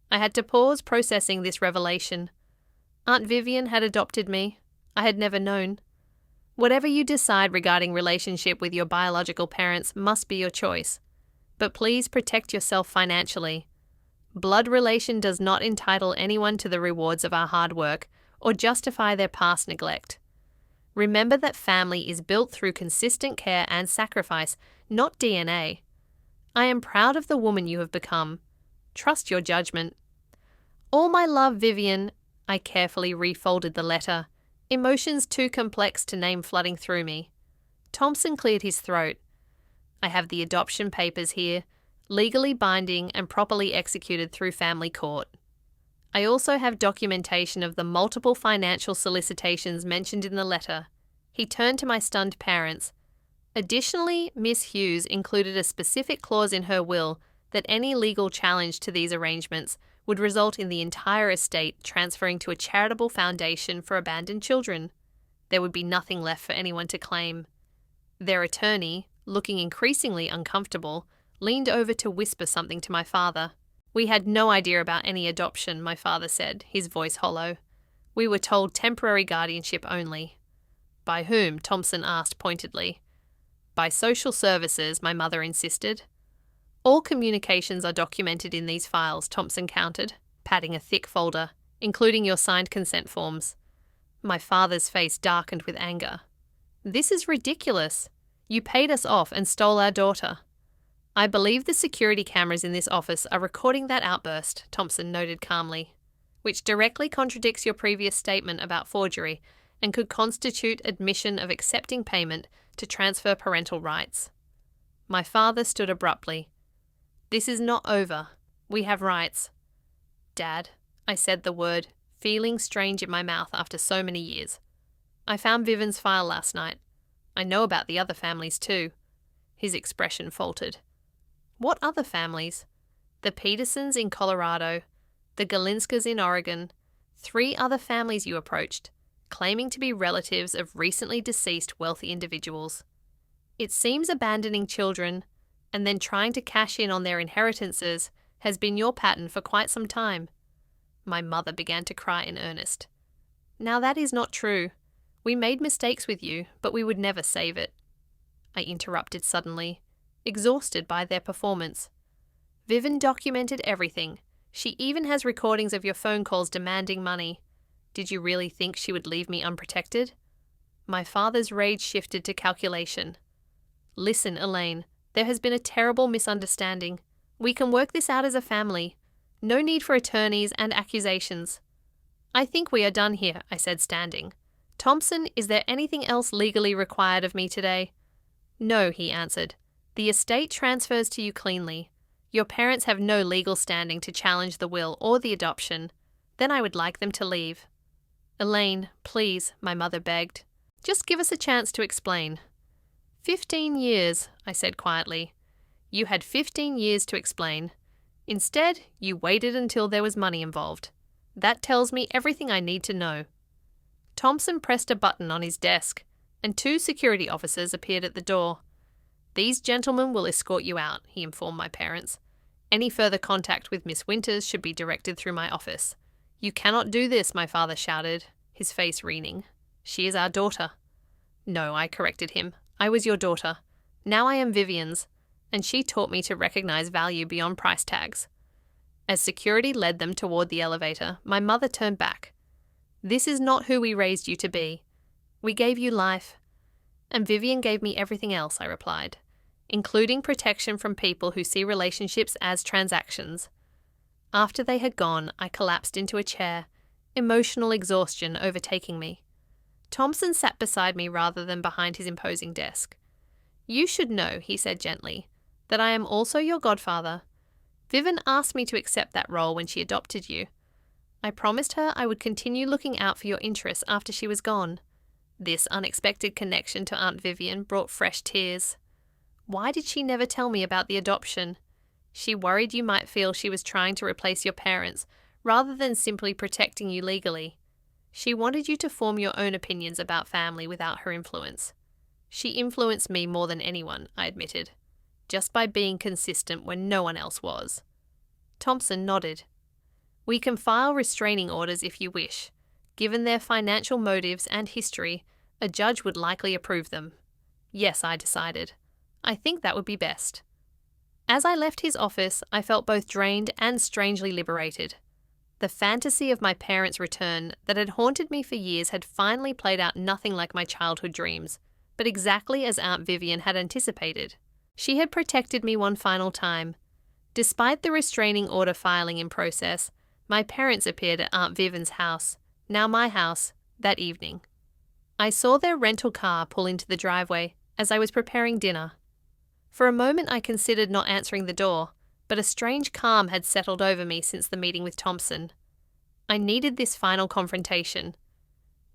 I had to pause processing this revelation. Aunt Vivian had adopted me. I had never known. Whatever you decide regarding relationship with your biological parents must be your choice, but please protect yourself financially. Blood relation does not entitle anyone to the rewards of our hard work or justify their past neglect. Remember that family is built through consistent care and sacrifice, not DNA. I am proud of the woman you have become. Trust your judgment. All my love, Vivian. I carefully refolded the letter, emotions too complex to name flooding through me. Thompson cleared his throat. I have the adoption papers here, legally binding and properly executed through family court. I also have documentation of the multiple financial solicitations mentioned in the letter. He turned to my stunned parents. Additionally, Miss Hughes included a specific clause in her will that any legal challenge to these arrangements would result in the entire estate transferring to a charitable foundation for abandoned children. There would be nothing left for anyone to claim. Their attorney, looking increasingly uncomfortable, leaned over to whisper something to my father. We had no idea about any adoption, my father said, his voice hollow. We were told temporary guardianship only. By whom? Thompson asked pointedly. By social services, my mother insisted. All communications are documented in these files, Thompson countered, patting a thick folder, including your signed consent forms. My father's face darkened with anger. This is ridiculous. You paid us off and stole our daughter." "I believe the security cameras in this office are recording that outburst," Thompson noted calmly, "which directly contradicts your previous statement about forgery and could constitute admission of accepting payment to transfer parental rights." My father stood abruptly. "This is not over. We have rights." "Dad," I said the word, feeling strange in my mouth after so many years. "I found Vivian's file last night. I know about the other families too." His expression faltered. "What other families?" "The Petersons in Colorado, the Galinskas in Oregon, 3 other families you approached, claiming to be relatives of recently deceased wealthy individuals. It seems abandoning children and then trying to cash in on their inheritances has been your pattern for quite some time." My mother began to cry in earnest. "Now that is not true. We made mistakes with you, but we would never save it." I interrupted suddenly, exhausted by their performance. "Vivian documented everything. She even has recordings of your phone calls demanding money. Did you really think she would leave me unprotected?" My father's rage shifted to calculation. "Listen, Elaine, there has been a terrible misunderstanding. We can work this out as a family. No need for attorneys and accusations." "I think we are done here," I said, standing. "Thompson, is there anything else legally required of me today?" "No," he answered. "The estate transfers to you cleanly. Your parents have no legal standing to challenge the will or the adoption. Then I would like them to leave." "Elaine, please," my mother begged. "Just give us a chance to explain." 15 years, I said quietly. "You had 15 years to explain. Instead, you waited until there was money involved. That tells me everything I need to know." Thompson pressed a button on his desk, and 2 security officers appeared at the door. "These gentlemen will escort you out," he informed my parents. "Any further contact with Miss Winters should be directed through my office." "You cannot do this," my father shouted, his face wreathing. "She is our daughter." "No," I corrected him. "I was your daughter. Now I am Vivian's, and she taught me to recognize value beyond price tags." As security led them toward the elevator, my mother turned back. "This is not who we raised you to be. We gave you life." "And Vivian gave me everything else," I replied, "including protection from people who see relationships as transactions." After they had gone, I collapsed into a chair, emotional exhaustion overtaking me. Thompson sat beside me rather than behind his imposing desk. "You should know," he said gently, "that I am also your godfather. Vivian asked me to accept that role when she adopted you. I promised her I would continue looking out for your interests after she was gone." This unexpected connection to Aunt Vivian brought fresh tears. Why did she never tell me about the adoption? She worried you might feel she was trying to replace your parents, rather than simply protecting you legally. She wanted you to form your own opinions about family without her influence. She influenced me more than anyone, I admitted, just by being consistent when no one else was. Thompson nodded. "We can file restraining orders if you wish. Given their financial motives and history, a judge would likely approve them." "Yes," I decided. "I think that would be best." As I left his office, I felt both drained and strangely liberated. The fantasy of my parents' return that had haunted me for years had finally played out nothing like my childhood dreams, but exactly as Aunt Vivian had anticipated. She had protected me one final time. Despite the restraining order filing in process, my parents appeared at Aunt Vivian's house, now my house, that evening. I saw their rental car pull into the driveway as I was preparing dinner. For a moment I considered not answering the door, but a strange calm had settled over me since the meeting with Thompson. I needed this final confrontation.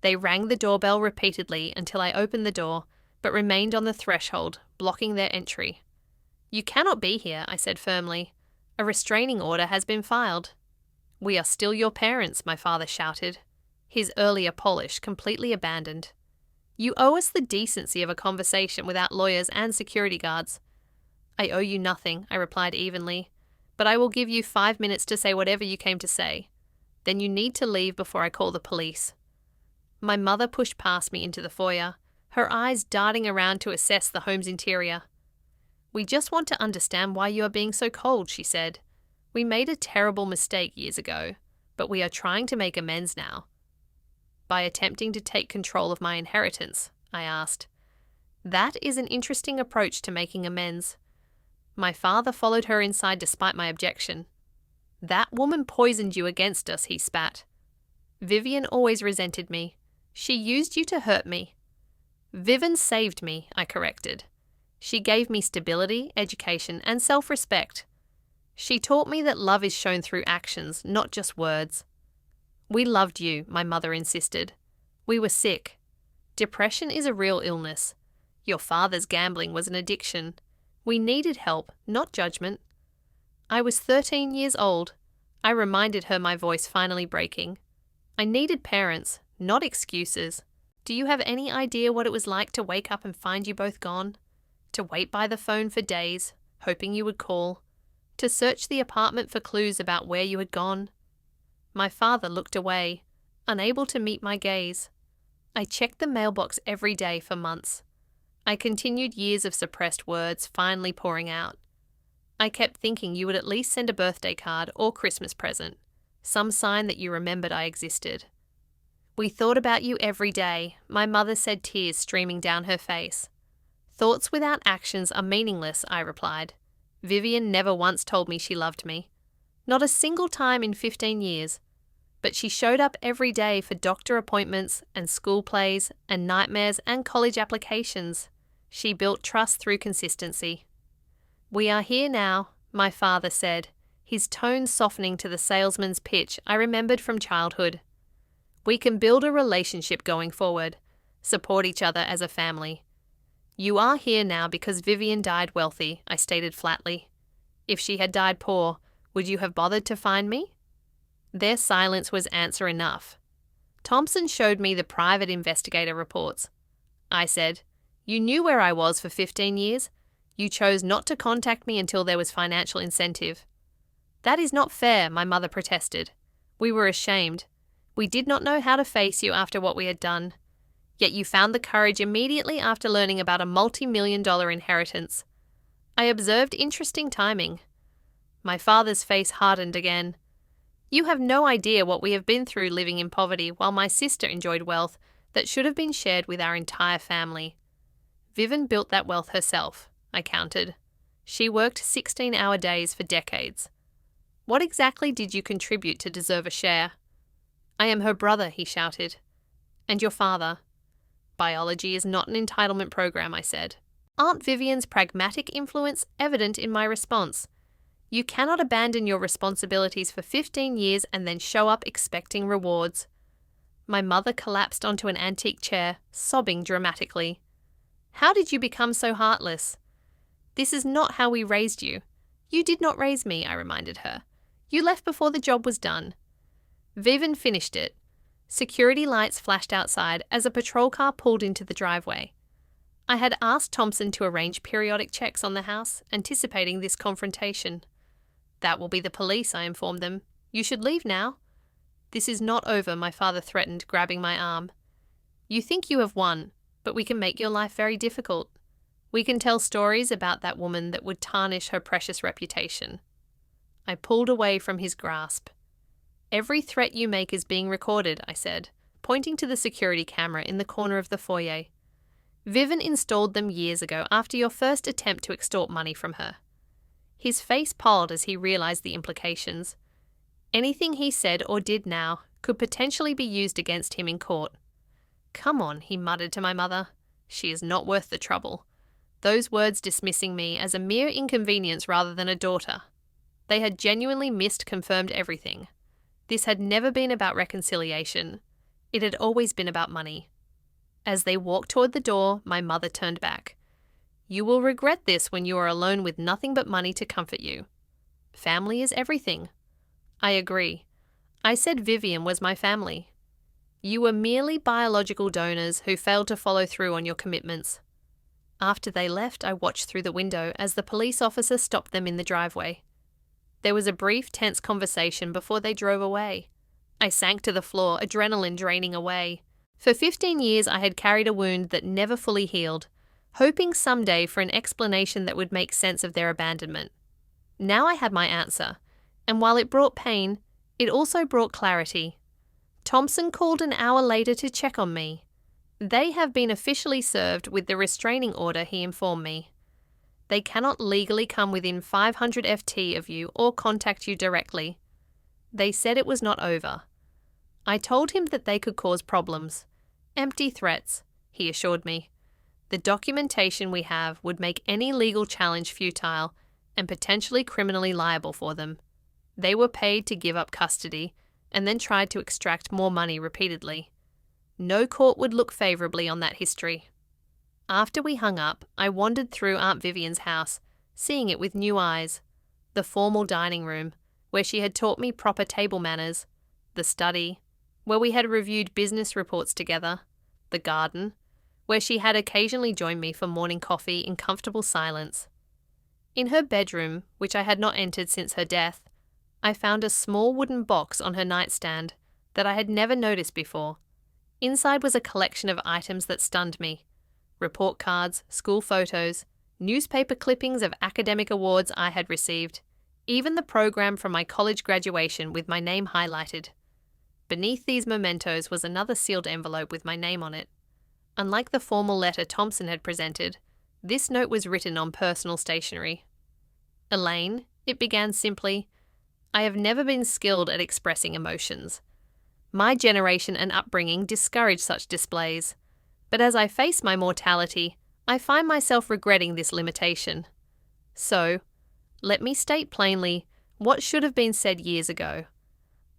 They rang the doorbell repeatedly until I opened the door, but remained on the threshold, blocking their entry. "You cannot be here," I said firmly. "A restraining order has been filed." "We are still your parents," my father shouted, his earlier polish completely abandoned. "You owe us the decency of a conversation without lawyers and security guards." "I owe you nothing," I replied evenly, "but I will give you 5 minutes to say whatever you came to say. Then you need to leave before I call the police." My mother pushed past me into the foyer, her eyes darting around to assess the home's interior. "We just want to understand why you are being so cold," she said. "We made a terrible mistake years ago, but we are trying to make amends now." "By attempting to take control of my inheritance?" I asked. That is an interesting approach to making amends. My father followed her inside despite my objection. That woman poisoned you against us, he spat. Vivian always resented me. She used you to hurt me. Vivian saved me, I corrected. She gave me stability, education, and self-respect. She taught me that love is shown through actions, not just words. We loved you, my mother insisted. We were sick. Depression is a real illness. Your father's gambling was an addiction. We needed help, not judgment. I was 13 years old. I reminded her, my voice finally breaking. I needed parents, not excuses. Do you have any idea what it was like to wake up and find you both gone? To wait by the phone for days, hoping you would call? To search the apartment for clues about where you had gone? My father looked away, unable to meet my gaze. I checked the mailbox every day for months. I continued years of suppressed words finally pouring out. I kept thinking you would at least send a birthday card or Christmas present, some sign that you remembered I existed. We thought about you every day, my mother said, tears streaming down her face. Thoughts without actions are meaningless, I replied. Vivian never once told me she loved me. Not a single time in 15 years. But she showed up every day for doctor appointments and school plays and nightmares and college applications. She built trust through consistency. We are here now, my father said, his tone softening to the salesman's pitch I remembered from childhood. We can build a relationship going forward, support each other as a family. You are here now because Vivian died wealthy, I stated flatly. If she had died poor, would you have bothered to find me? Their silence was answer enough. Thompson showed me the private investigator reports. I said, you knew where I was for 15 years. You chose not to contact me until there was financial incentive. That is not fair, my mother protested. We were ashamed. We did not know how to face you after what we had done. Yet you found the courage immediately after learning about a multi-million-dollar inheritance. I observed interesting timing. My father's face hardened again. You have no idea what we have been through living in poverty while my sister enjoyed wealth that should have been shared with our entire family. Vivian built that wealth herself, I counted. She worked 16-hour days for decades. What exactly did you contribute to deserve a share? I am her brother, he shouted. And your father? Biology is not an entitlement program, I said. Aunt Vivian's pragmatic influence evident in my response. You cannot abandon your responsibilities for 15 years and then show up expecting rewards. My mother collapsed onto an antique chair, sobbing dramatically. How did you become so heartless? This is not how we raised you. You did not raise me, I reminded her. You left before the job was done. Vivian finished it. Security lights flashed outside as a patrol car pulled into the driveway. I had asked Thompson to arrange periodic checks on the house, anticipating this confrontation. That will be the police, I informed them. You should leave now. This is not over, my father threatened, grabbing my arm. You think you have won, but we can make your life very difficult. We can tell stories about that woman that would tarnish her precious reputation. I pulled away from his grasp. Every threat you make is being recorded, I said, pointing to the security camera in the corner of the foyer. Vivian installed them years ago after your first attempt to extort money from her. His face palled as he realized the implications. Anything he said or did now could potentially be used against him in court. Come on, he muttered to my mother. She is not worth the trouble. Those words dismissing me as a mere inconvenience rather than a daughter. They had genuinely misconfirmed everything. This had never been about reconciliation. It had always been about money. As they walked toward the door, my mother turned back. You will regret this when you are alone with nothing but money to comfort you. Family is everything. I agree. I said Vivian was my family. You were merely biological donors who failed to follow through on your commitments. After they left, I watched through the window as the police officer stopped them in the driveway. There was a brief, tense conversation before they drove away. I sank to the floor, adrenaline draining away. For 15 years I had carried a wound that never fully healed, hoping someday for an explanation that would make sense of their abandonment. Now I had my answer, and while it brought pain, it also brought clarity. Thompson called an hour later to check on me. They have been officially served with the restraining order, he informed me. They cannot legally come within 500 FT of you or contact you directly. They said it was not over. I told him that they could cause problems. Empty threats, he assured me. The documentation we have would make any legal challenge futile and potentially criminally liable for them. They were paid to give up custody and then tried to extract more money repeatedly. No court would look favourably on that history. After we hung up, I wandered through Aunt Vivian's house, seeing it with new eyes. The formal dining room, where she had taught me proper table manners. The study, where we had reviewed business reports together. The garden, where she had occasionally joined me for morning coffee in comfortable silence. In her bedroom, which I had not entered since her death, I found a small wooden box on her nightstand that I had never noticed before. Inside was a collection of items that stunned me. Report cards, school photos, newspaper clippings of academic awards I had received, even the program from my college graduation with my name highlighted. Beneath these mementos was another sealed envelope with my name on it. Unlike the formal letter Thompson had presented, this note was written on personal stationery. Elaine, it began simply, I have never been skilled at expressing emotions. My generation and upbringing discourage such displays, but as I face my mortality, I find myself regretting this limitation. So, let me state plainly what should have been said years ago.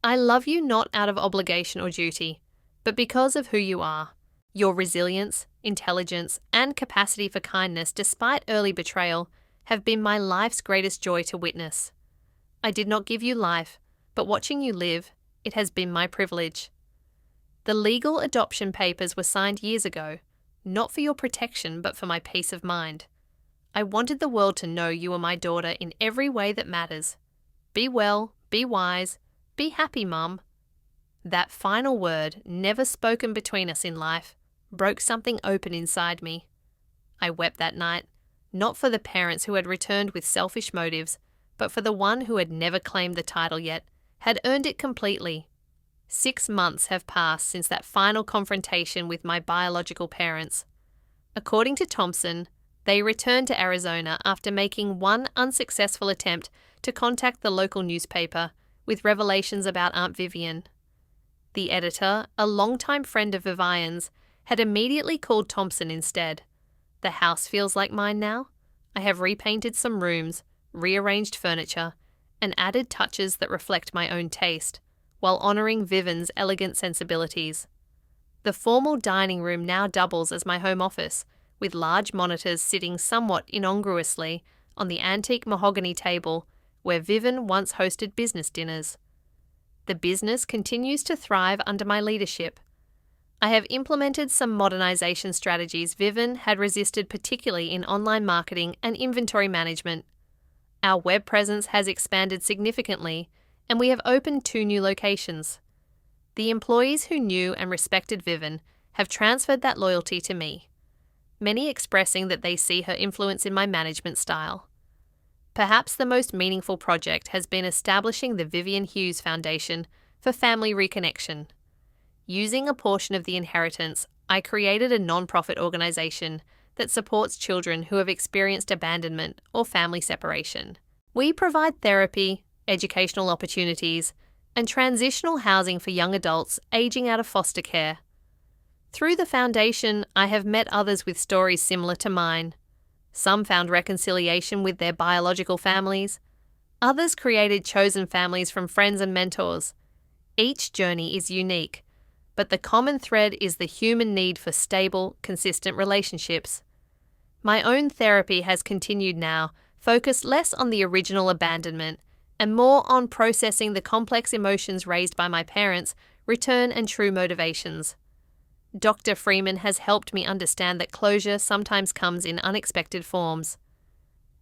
I love you not out of obligation or duty, but because of who you are. Your resilience, intelligence, and capacity for kindness despite early betrayal have been my life's greatest joy to witness. I did not give you life, but watching you live, it has been my privilege. The legal adoption papers were signed years ago, not for your protection but for my peace of mind. I wanted the world to know you are my daughter in every way that matters. Be well, be wise, be happy, Mum. That final word, never spoken between us in life, broke something open inside me. I wept that night, not for the parents who had returned with selfish motives, but for the one who had never claimed the title yet, had earned it completely. 6 months have passed since that final confrontation with my biological parents. According to Thompson, they returned to Arizona after making one unsuccessful attempt to contact the local newspaper with revelations about Aunt Vivian. The editor, a longtime friend of Vivian's, had immediately called Thompson instead. The house feels like mine now. I have repainted some rooms, rearranged furniture, and added touches that reflect my own taste, while honouring Vivian's elegant sensibilities. The formal dining room now doubles as my home office, with large monitors sitting somewhat incongruously on the antique mahogany table where Vivian once hosted business dinners. The business continues to thrive under my leadership. I have implemented some modernisation strategies Vivian had resisted, particularly in online marketing and inventory management. Our web presence has expanded significantly, and we have opened 2 new locations. The employees who knew and respected Vivian have transferred that loyalty to me, many expressing that they see her influence in my management style. Perhaps the most meaningful project has been establishing the Vivian Hughes Foundation for Family Reconnection. Using a portion of the inheritance, I created a non-profit organisation that supports children who have experienced abandonment or family separation. We provide therapy, educational opportunities, and transitional housing for young adults aging out of foster care. Through the foundation, I have met others with stories similar to mine. Some found reconciliation with their biological families. Others created chosen families from friends and mentors. Each journey is unique, but the common thread is the human need for stable, consistent relationships. My own therapy has continued now, focused less on the original abandonment and more on processing the complex emotions raised by my parents' return and true motivations. Dr. Freeman has helped me understand that closure sometimes comes in unexpected forms.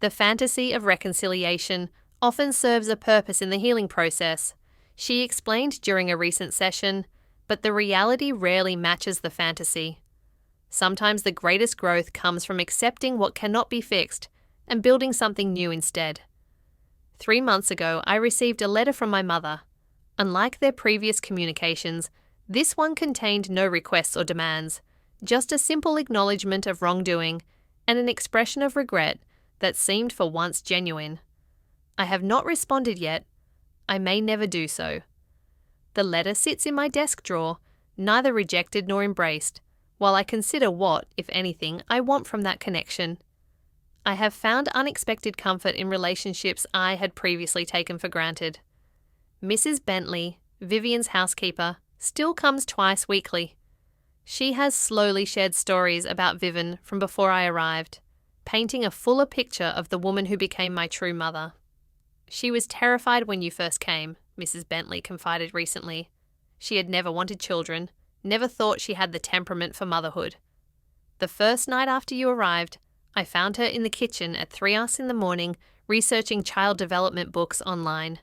The fantasy of reconciliation often serves a purpose in the healing process, she explained during a recent session, but the reality rarely matches the fantasy. Sometimes the greatest growth comes from accepting what cannot be fixed and building something new instead. 3 months ago, I received a letter from my mother. Unlike their previous communications, this one contained no requests or demands, just a simple acknowledgement of wrongdoing and an expression of regret that seemed for once genuine. I have not responded yet. I may never do so. The letter sits in my desk drawer, neither rejected nor embraced, while I consider what, if anything, I want from that connection. I have found unexpected comfort in relationships I had previously taken for granted. Mrs. Bentley, Vivian's housekeeper, still comes twice weekly. She has slowly shared stories about Vivian from before I arrived, painting a fuller picture of the woman who became my true mother. She was terrified when you first came, Mrs. Bentley confided recently. She had never wanted children, never thought she had the temperament for motherhood. The first night after you arrived, I found her in the kitchen at 3 in the morning researching child development books online.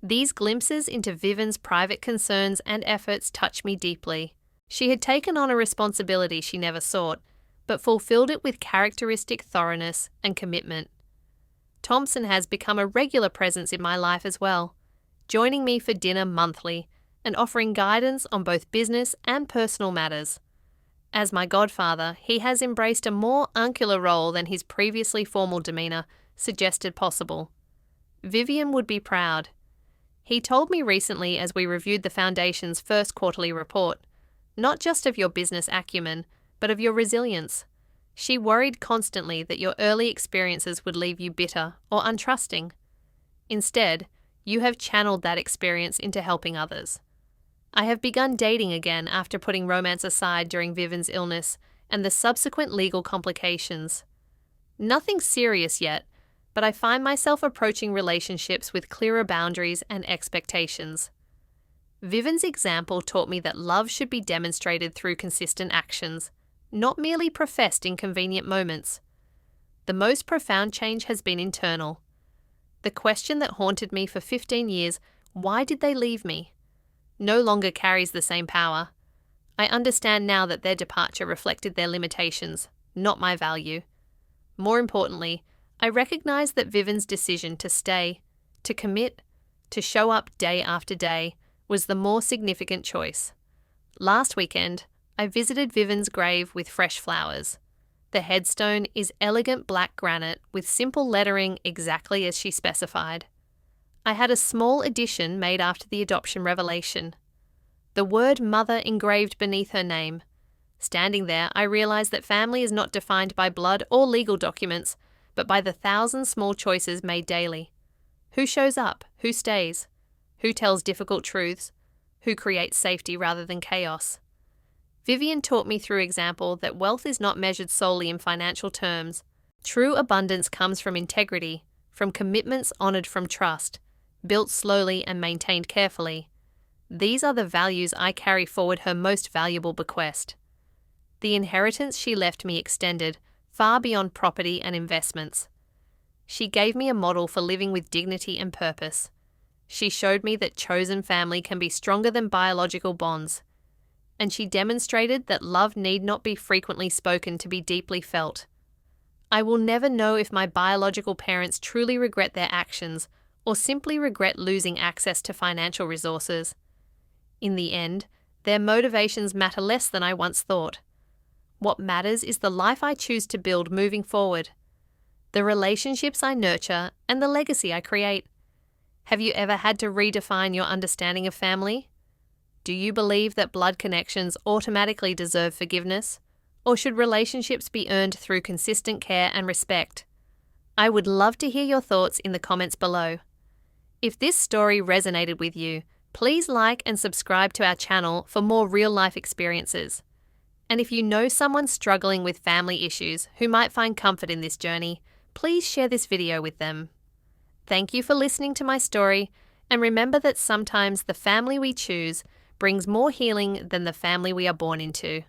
These glimpses into Vivian's private concerns and efforts touched me deeply. She had taken on a responsibility she never sought, but fulfilled it with characteristic thoroughness and commitment. Thompson has become a regular presence in my life as well, joining me for dinner monthly and offering guidance on both business and personal matters. As my godfather, he has embraced a more uncular role than his previously formal demeanour suggested possible. Vivian would be proud. He told me recently as we reviewed the Foundation's first quarterly report, not just of your business acumen, but of your resilience. She worried constantly that your early experiences would leave you bitter or untrusting. Instead, you have channeled that experience into helping others. I have begun dating again after putting romance aside during Vivian's illness and the subsequent legal complications. Nothing serious yet, but I find myself approaching relationships with clearer boundaries and expectations. Vivian's example taught me that love should be demonstrated through consistent actions, not merely professed in convenient moments. The most profound change has been internal. The question that haunted me for 15 years, why did they leave me, no longer carries the same power. I understand now that their departure reflected their limitations, not my value. More importantly, I recognize that Vivian's decision to stay, to commit, to show up day after day, was the more significant choice. Last weekend, I visited Vivian's grave with fresh flowers. The headstone is elegant black granite with simple lettering exactly as she specified. I had a small addition made after the adoption revelation. The word mother engraved beneath her name. Standing there, I realized that family is not defined by blood or legal documents, but by the 1,000 small choices made daily. Who shows up? Who stays? Who tells difficult truths? Who creates safety rather than chaos? Vivian taught me through example that wealth is not measured solely in financial terms. True abundance comes from integrity, from commitments honoured from trust, built slowly and maintained carefully. These are the values I carry forward her most valuable bequest. The inheritance she left me extended far beyond property and investments. She gave me a model for living with dignity and purpose. She showed me that chosen family can be stronger than biological bonds. And she demonstrated that love need not be frequently spoken to be deeply felt. I will never know if my biological parents truly regret their actions or simply regret losing access to financial resources. In the end, their motivations matter less than I once thought. What matters is the life I choose to build moving forward, the relationships I nurture, and the legacy I create. Have you ever had to redefine your understanding of family? Do you believe that blood connections automatically deserve forgiveness? Or should relationships be earned through consistent care and respect? I would love to hear your thoughts in the comments below. If this story resonated with you, please like and subscribe to our channel for more real-life experiences. And if you know someone struggling with family issues who might find comfort in this journey, please share this video with them. Thank you for listening to my story, and remember that sometimes the family we choose brings more healing than the family we are born into.